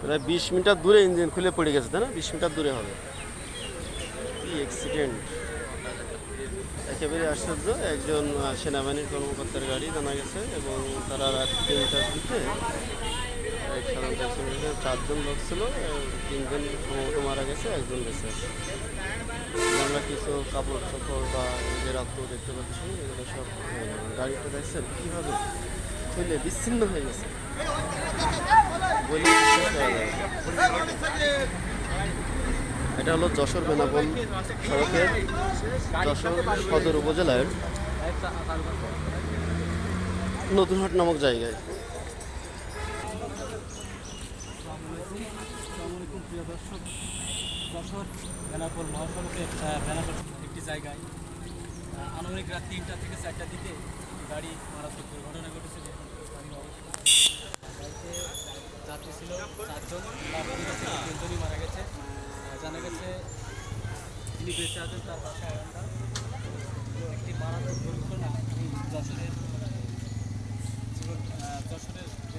প্রায় 20 মিটার দূরে ইঞ্জিন খুলে পড়ে গেছে, তাই না? 20 মিটার দূরে হবে। কি অ্যাক্সিডেন্ট! একেবারে আশ্চর্য। একজন সেনাবাহিনীর কর্মকর্তার গাড়ি জানা গেছে, এবং তারা রাত 3টার দিকে এক সাধারণ অ্যাক্সিডেন্টে 4 জন লোক ছিল। 3 জন সম্ভবত মারা গেছে, একজন বেঁচে আছে। আমরা কিছু কাপড় চোপড় বা যে রক্ত দেখতে পাচ্ছি, এগুলো সব হয়ে গেল। গাড়িটা দেখছেন কীভাবে খুলে বিচ্ছিন্ন হয়ে গেছে, বলে বিশ্বাস করা যায় না। এটা হলো যশোর বেনাপোল সড়কের যশোর সদর উপজেলার নতুনহাট নামক জায়গায়। প্রিয় দর্শক, যশোর বেনাপোল মহাসড়কের বেনাপোল একটি জায়গায় আনুমানিক রাত 3টা থেকে 4টার দিকে গাড়ি মারাত্মক দুর্ঘটনা ঘটেছে। গাড়িতে যাত্রী ছিল 4 জন, তার মধ্যে 3জনই মারা গেছে। জানা গেছে যিনি বেঁচে আছেন তার বাসায় একটি মারাত্মক দুর্ঘটনা এই যশোরের যে